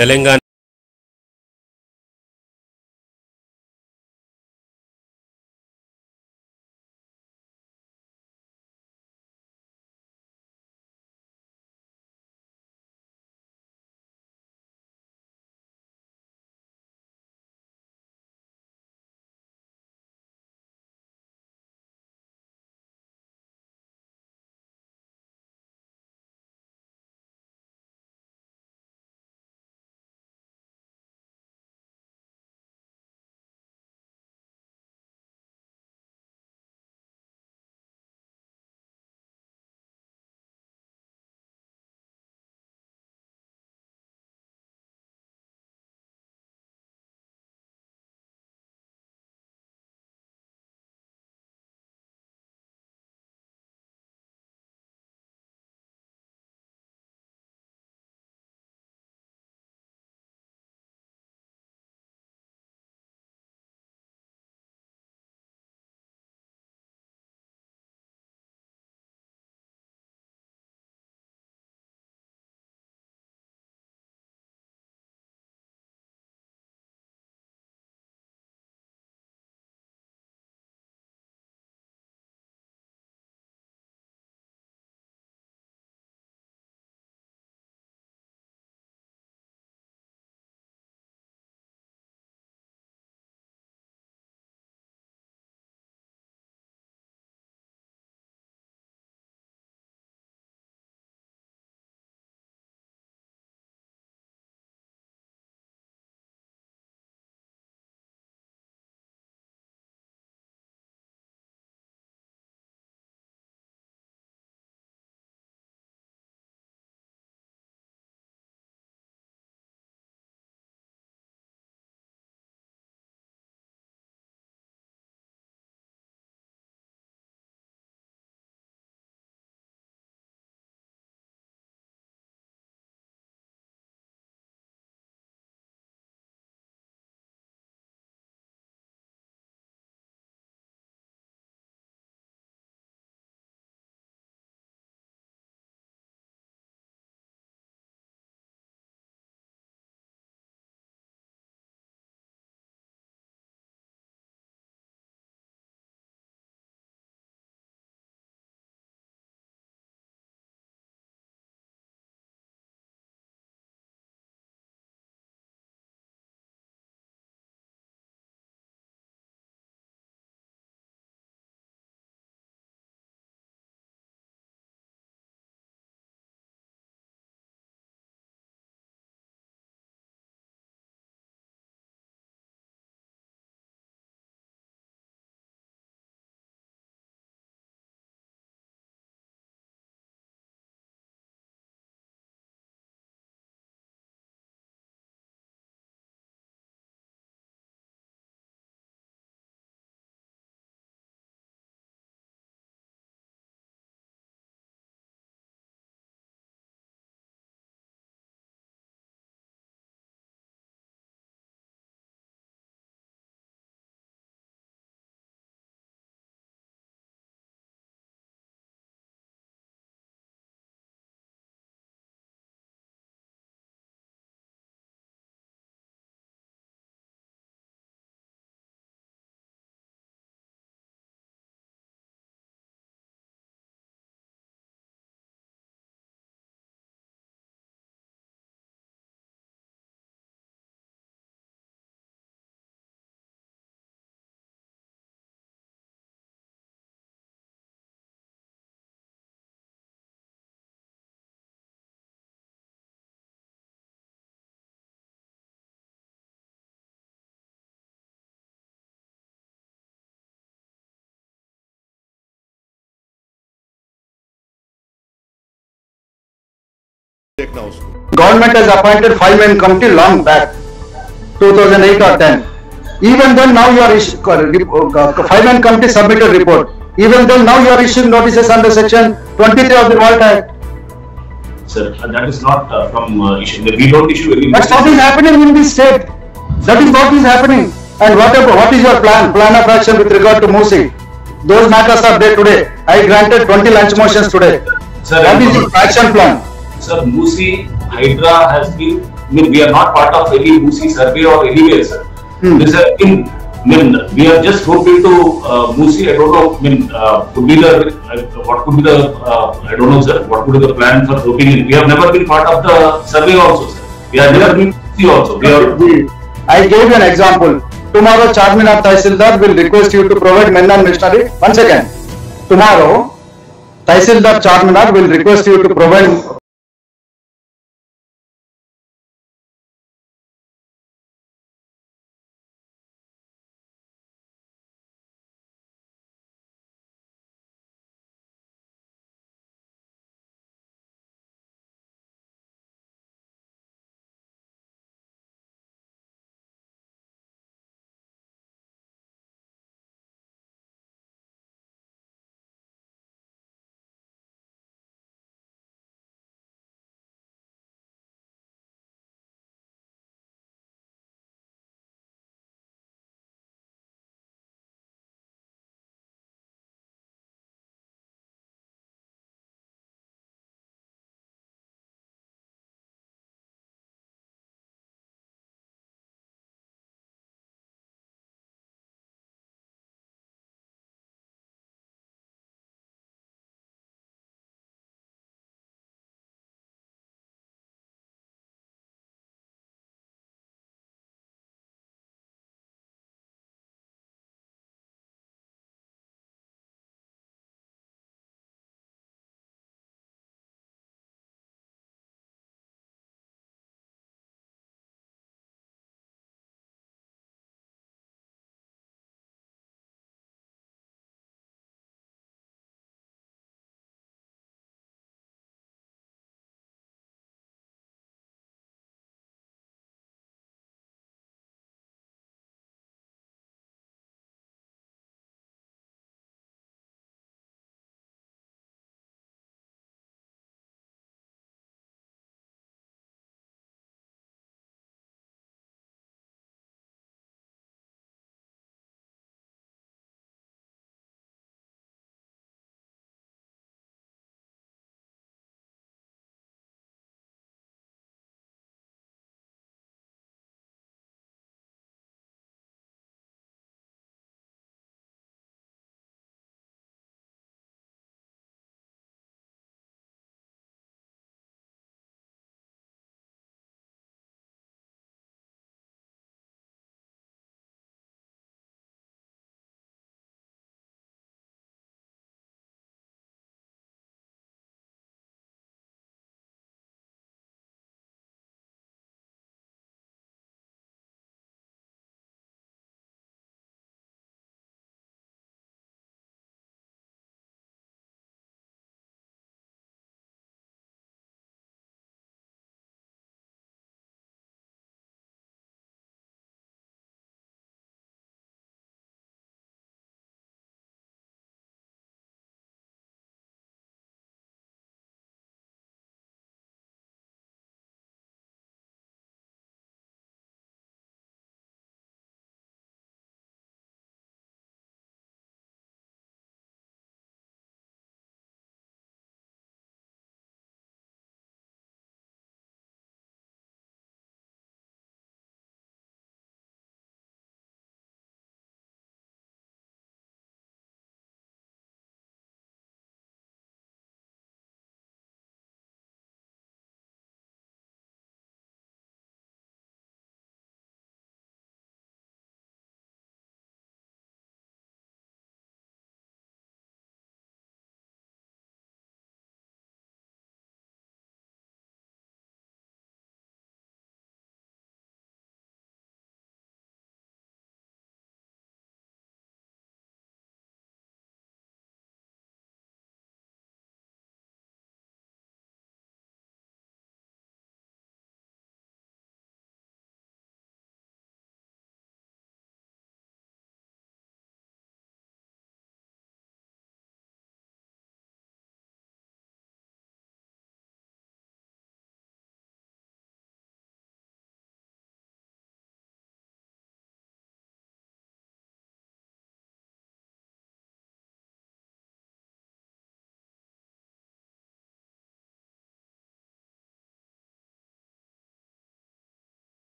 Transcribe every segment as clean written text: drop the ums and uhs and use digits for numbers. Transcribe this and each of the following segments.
Telangana Government has appointed 5-man committee long back, 2008 or 10. Even then now you are 5-man committee submitted report. Even then now you are issuing notices under section 23 of the Vault Act. Sir, that is not from issue. We don't issue any. That's what is happening in this state. That is what is happening. And what is your plan of action with regard to Moosi? Those matters are there today. I granted 20 lunch motions today. Sir, what is the action plan? Sir, Moosi Hydra has been I mean, we are not part of any Musi survey or anywhere, sir. This is I mean, we are just roped into Musi. I don't know. I mean, could be the what could be the I don't know, sir. What could be the plan for roping in? We have never been part of the survey also, sir. We have never been Musi also. We are. I gave you an example. Tomorrow, Charminar Tahsildar will request you to provide men and machinery. Once again, tomorrow, Tahsildar Charminar will request you to provide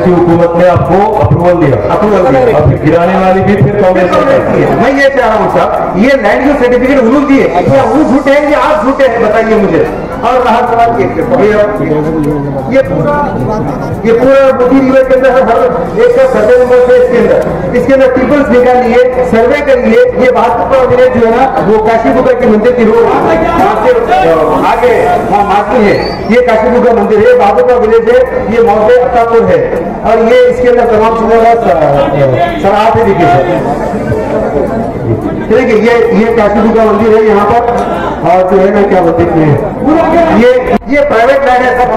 की हुकूमत ने आपको approval दिया, अब गिराने वाली भी फिर कांग्रेस करती है। मैं ये चाह रहा हूँ साहब, ये लैंड यूज सर्टिफिकेट उन्होंने दिए, अच्छा वो झूठे हैं या आप झूठे हैं, बताइए मुझे। और रहा सवाल ये पूरा मोदी रिवर के अंदर हर एक का सर्वे नंबर से इसके अंदर टिपल्स निकालिए, सर्वे करिए। ये बहादुरपुरा विलेज जो है ना, वो काशीपुरा के मंदिर की रोड आगे वहाँ मार्किंग है, ये काशीपुरा मंदिर है, बहादुरपुरा विलेज है, ये मौजे अत्तापुर है, और ये इसके अंदर तमाम चीजों सराहत है। देखिए ये काशीपुरा मंदिर है यहाँ पर, और जो है ना क्या बोलते हैं ये प्राइवेट लैंड है सब,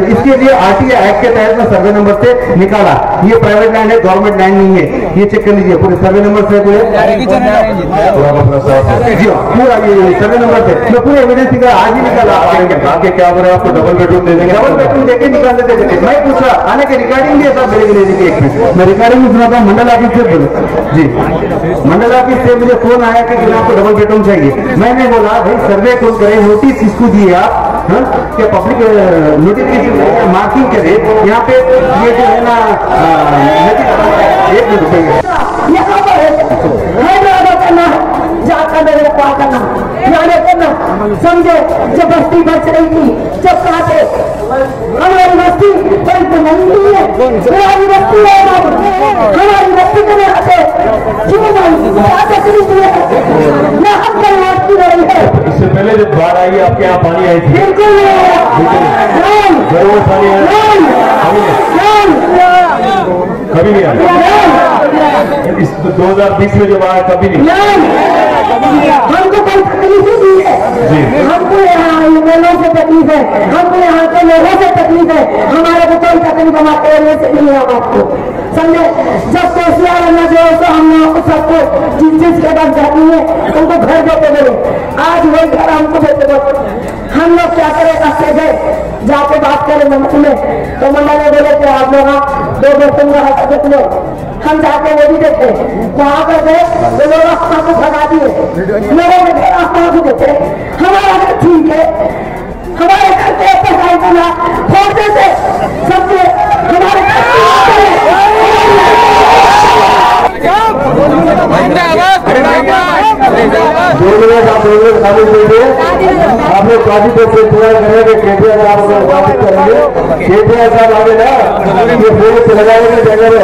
इसके लिए आरटीआई एक्ट के तहत में सर्वे नंबर से निकाला। ये प्राइवेट लैंड है, गवर्नमेंट लैंड नहीं है, ये चेक कर लीजिए पूरे सर्वे नंबर से जो है जी पूरा ये सर्वे नंबर से मैं पूरे एविडेंस निकाला, आज ही निकाला। आगे क्या हो रहा है, आपको डबल बेडरूम दे देंगे, डबल बेडरूम देके निकाल देते। मैं पूछा आने के रिकॉर्डिंग भी सब मेरे लिए देखिए, एक मिनट मैं रिकॉर्डिंग में सुना था, मंडल ऑफिस से बोले जी, मंडल ऑफिस से मुझे फोन आया कि आपको डबल बेडरूम चाहिए। मैंने बोला भाई सर्वे कौन करे, नोटिस किसको दिए आप, क्या पब्लिक नोटिफिकेशन मार्किंग करे यहाँ पे, ये जो है ना एक मिनट यहाँ पर करना जाकर मेरे क्या करना जाने करना समझे। जब बस्ती बच रही थी, जब कहते हमारी बस्ती बड़ी तो नहीं है, हमारी बस्ती है, हमारी बस्ती को आते क्यों ना हम बर्बादी रही है। इससे पहले जब बाढ़ आई आपके यहाँ पानी आई थी? बिल्कुल कभी नहीं आया। इस 2020 में जब आया कभी नहीं। हमको कोई तकलीफ नहीं है, हमको यहाँ एमएलओ से तकलीफ है, हमको यहाँ के लोगों से तकलीफ है, हमारे को कोई तकलीफ हमारे एरिया से नहीं है। आपको समझे, जब केसीआर ने जो तो हमने सबको जिस के बाद जाती है उनको घर देते बोले, आज वही घर हमको देते बोले। हम लोग क्या करें, रास्ते गए जाके बात करें मंत्री में, तो मंडल ने बोले कि आप लोग दो बर्तन का हकीकत लो। हम जाके वो भी देखे, वहां पर गए तो लोग आस्था को भगा दिए, लोगों ने आस्था को देते। हमारा घर ठीक है, हमारे घर पे पढ़ाई करना फोड़ते थे सबसे, हमारे आप लोग गाजीपुर से पूरा करेंगे, केटीआर साहब को वापस करेंगे। केटीआर साहब आगे ना ये पुलिस लगाएंगे जगह में,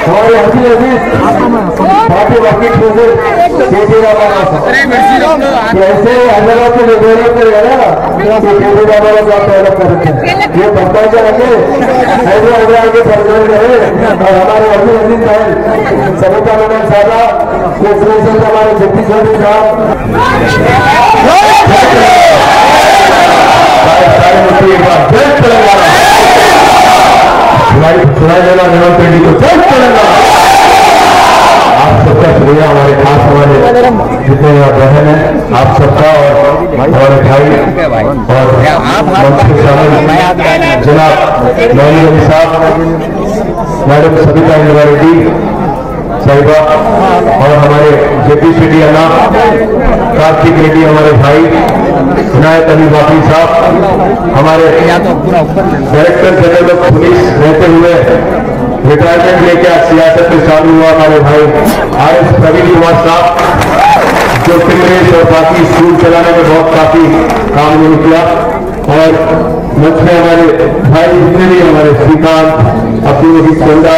हमारे हसी पार्टी बाकी ऐसे हजारों के निर्णयों को लेना ये पंचायत आगे ऐसे आगे प्रज्वल करे। और हमारे अभी साहब सविता मैडम साहब हमारे जगदीश चौधरी साहब सुनाई देना हेमंत रेड्डी को जय चलेगा। आप सबका शुक्रिया, हमारे खास हमारे जितने यहाँ बहन है आप सबका, और हमारे भाई और जनाब मौनी अली साहब, मैडम सविता रेड्डी साहिबा, और हमारे जेपी शेट्टी अन्ना, कार्तिक रेड्डी हमारे भाई, विनायक अली बाकी साहब, हमारे डायरेक्टर जनरल ऑफ पुलिस रहते हुए रिटायरमेंट लेके सियासत में चालू हुआ हमारे भाई RS प्रवीण कुमार साहब, जो फिल्में और बाकी स्कूल चलाने में बहुत काफी काम उन्होंने किया। और मंच में हमारे भाई जितने भी हमारे श्रीकांत, अब्दुल नबी चंदा,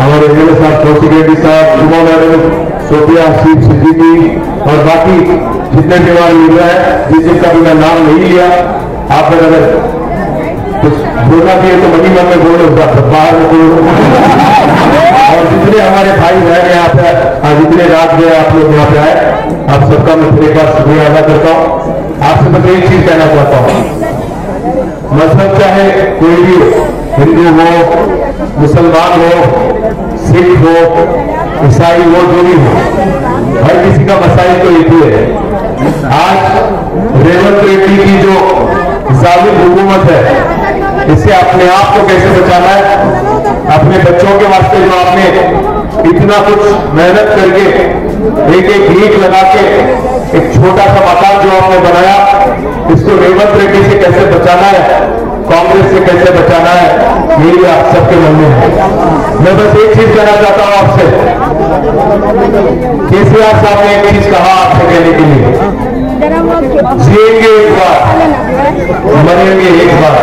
हमारे एमएलए साहब कौशिक रेड्डी साहब, सुमो मैडम, सोफिया सीट सिद्दीकी, और बाकी जितने भी हमारे मीडिया है जिनका भी मैं नाम नहीं लिया, आप अगर कुछ बोलना चाहिए तो मनी मन में बोलो, बाहर में बोलो। और जितने हमारे भाई बहन यहाँ पे जितने रात में आप लोग यहाँ पे आए, आप सबका मैं फिर एक बार शुक्रिया अदा करता हूँ। आपसे मैं एक चीज कहना चाहता हूँ, मजहब चाहे कोई भी हो, हिंदू हो, मुसलमान हो, सिख हो, ईसाई हो, जो भी हो, हर किसी का मसाइल तो एक ही है। आज रेवंत रेड्डी की जो जालिम हुकूमत है, इससे अपने आप को कैसे बचाना है, अपने बच्चों के वास्ते जो आपने इतना कुछ मेहनत करके एक एक ईंट लगा के एक छोटा सा मकान जो आपने बनाया, इसको रेवंत रेड्डी से कैसे बचाना है, कांग्रेस से कैसे बचाना है, यही आप सबके मन में है। मैं बस एक चीज कहना चाहता हूं आपसे, केसीआर साहब ने एक चीज कहा आपसे कहने के लिए, जिएंगे एक बार, मरेंगे एक बार,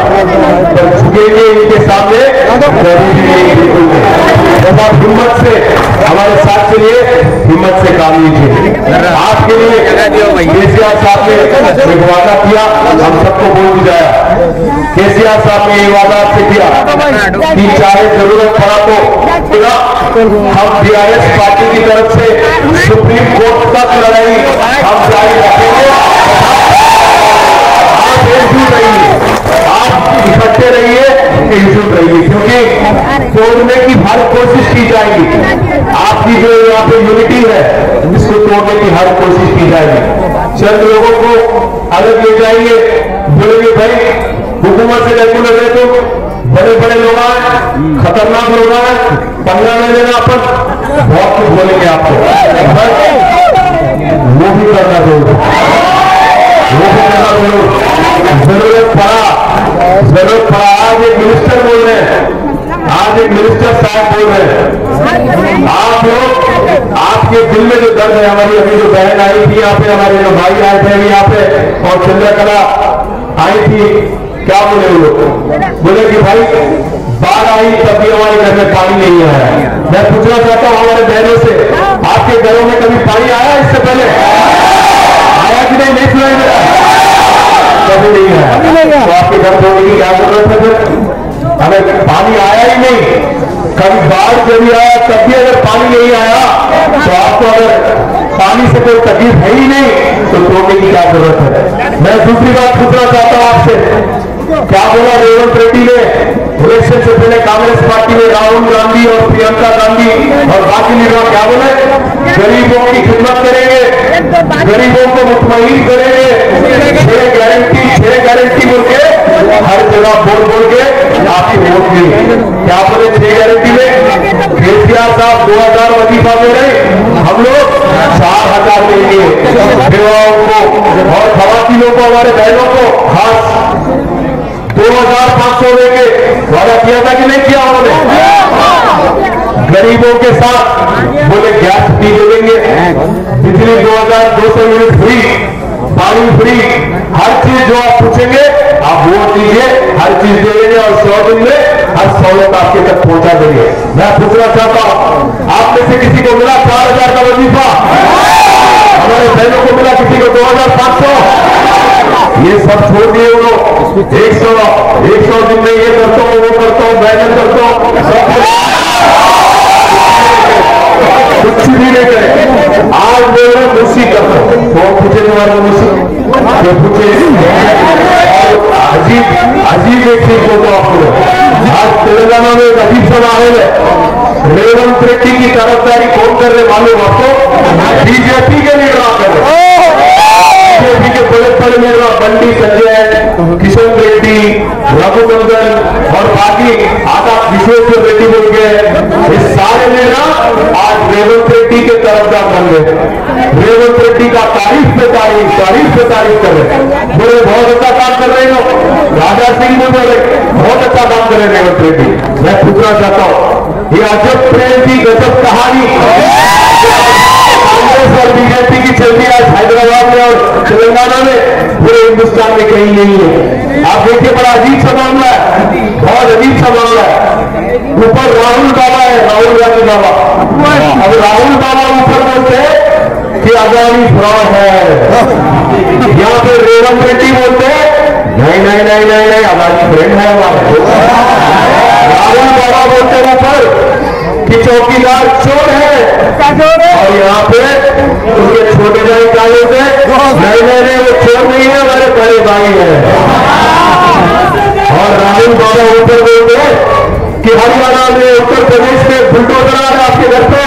पर झुकेंगे इनके सामने कभी भी नहीं, बिल्कुल नहीं। जब आप हिम्मत से हमारे साथ चलिए, हिम्मत से काम लीजिए। आपके लिए केसीआर साहब ने एक वादा किया, हम सबको बोल बुझाया। केसीआर साहब ने ये वादा आपसे किया कि चाहे जरूरत पड़ा तो हम बीआरएस पार्टी की तरफ से सुप्रीम कोर्ट तक लड़ाई हम जारी रखेंगे। आप एकजुट रहिए, आप इकट्ठे रहिए, एकजुट रहिए, क्योंकि तोड़ने की हर कोशिश की जाएगी। आपकी जो यहाँ पे यूनिटी है, इसको तोड़ने की हर कोशिश की जाएगी। चंद लोगों को अलग ले जाएंगे, बोलेंगे भाई हुकूमत से रेगुलर है, तो बड़े बड़े लोग आए, खतरनाक लोग आए, पंगा में लेना अपन, बहुत कुछ बोलेंगे आपको, वो भी करना जरूर, वो भी करना जरूर। जरूरत पड़ा, आज एक मिनिस्टर बोल रहे हैं, आज एक मिनिस्टर साहब बोल रहे हैं, आप लोग, आपके दिल में जो दर्द है, हमारी अभी जो बहन आई थी यहाँ पे, हमारे जो भाई आए थे अभी यहाँ पे, और चंद्रकला आई थी, क्या बोले वो लोग, बोले कि भाई बाढ़ आई तब भी हमारे घर में पानी नहीं आया। मैं पूछना चाहता हूँ हमारे बहनों से, आपके घरों में कभी पानी आया इससे पहले? आया कि नहीं सुनाई मेरा? कभी नहीं आया। तो आपके घर धोने की क्या जरूरत है? फिर हमें पानी आया ही नहीं, कभी बाढ़ जब भी आया तब भी अगर पानी नहीं आया, तो आपको अगर पानी से कोई तकलीफ है ही नहीं, तो धोने की क्या जरूरत है? मैं दूसरी बात पूछना चाहता हूं आपसे, क्या बोला रेवंत रेड्डी ने इलेक्शन से पहले कांग्रेस पार्टी में राहुल गांधी और प्रियंका गांधी और बाकी लीडर क्या बोले? गरीबों की खिदमत करेंगे, गरीबों को मुतमईन करेंगे, 6 गारंटी बोल के हर जगह बोल के आपकी वोट ली। क्या बोले 6 गारंटी में? केसीआर साहब 2000 वजीफा दे रहे, हम लोग 4000 देंगे विधवाओं को और खवातीनों को, हमारे बहनों को खास 2500 देंगे। वादा किया था कि नहीं किया उन्होंने? गरीबों के साथ बोले गैस फ्री दे देंगे, बिजली 2200 यूनिट फ्री, पानी फ्री, हर चीज जो आप पूछेंगे आप वोट दीजिए, हर चीज दे देंगे और 100 दिन में हर सहूलत आपके तक पहुंचा देंगे। मैं पूछना चाहता हूं, आप में से किसी को मिला 4000 का वजीफा? हमारे बहनों को मिला किसी को 2500? ये सब छोड़ दिए वो लोग, 100 दिन में ये करता हूँ, वो करता हूँ, बैनर करता हूँ, कुछ भी नहीं करे। आज बोल रहे मुसी करता हूँ, तो पूछे तुम्हारे मुसी, ये पूछे अजीब एक चीज को तो आपको, आज तेलंगाना में एक अजीब सा माहौल है। रेवंत रेड्डी की तरफदारी कौन कर रहे मालूम आपको? बीजेपी के लीडर कर रहे, बीजेपी के बड़े लीडर बंटी संजय, किशन रेड्डी, रघुनंदन और बाकी आधा विश्वेश्वर रेड्डी बोल के, ये सारे लीडर आज रेवंत रेड्डी के तरफदार बन गए। रेवंत रेड्डी का तारीफ पे तारीफ कर रहे, बोले बहुत अच्छा काम कर रहे हो। राजा सिंह भी बोले बहुत अच्छा काम कर रहे रेवंत रेड्डी। मैं पूछना चाहता हूँ, ये अजब प्रेम की गजब कहानी कांग्रेस और बीजेपी की चल रही है हैदराबाद में और तेलंगाना में, पूरे हिंदुस्तान में कहीं नहीं है। आप देखिए बड़ा अजीब सा मामला है, बहुत अजीब सा मामला है। ऊपर राहुल बाबा है, राहुल गांधी बाबा, अब राहुल बाबा ऊपर बोलते हैं कि आजादी फ्रॉड है, यहाँ पे रेवंत रेड्डी बोलते हैं नहीं आजादी फ्रेंड है हमारे। राहुल बाबा बोलते हैं ऊपर कि चौकीदार चोर है, और यहाँ पे उनके छोटे भाई क्या होते नहीं वो चोर नहीं है, हमारे बड़े भाई है। और राहुल बाबा ऊपर बोलते हैं कि हरियाणा में, उत्तर प्रदेश में बुलडोजर आ रहा है आपके घर पे,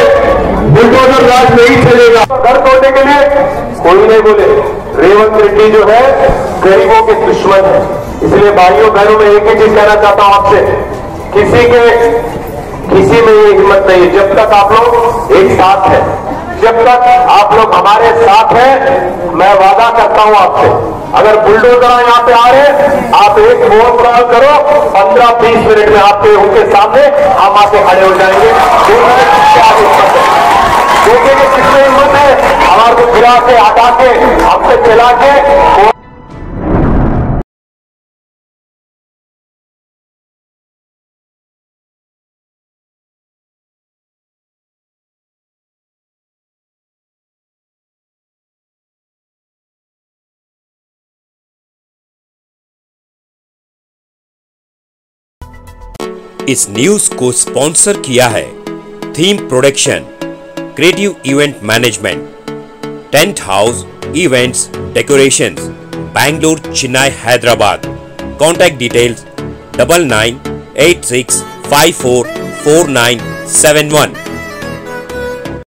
बुलडोजर राज नहीं चलेगा। घर तोड़ने के लिए कोई नहीं बोले। रेवंत रेड्डी जो है गरीबों के दुश्मन है। इसलिए भाइयों बहनों में एक ही चीज कहना चाहता हूं आपसे, किसी के किसी में ये हिम्मत नहीं है। जब तक आप लोग एक साथ हैं, जब तक आप लोग हमारे साथ हैं, मैं वादा करता हूं आपसे, अगर बुलडोजर यहाँ पे आ रहे, आप एक वोट करो, 15-20 मिनट में आपके उनके सामने हम आके खड़े हो जाएंगे। देखेंगे कितनी हिम्मत है हमारे को गिरा के, हटा के, हमसे चला के। इस न्यूज को स्पॉन्सर किया है theme production, creative event management, tent house events decorations, Bangalore, Chennai, Hyderabad. Contact details 9986544971।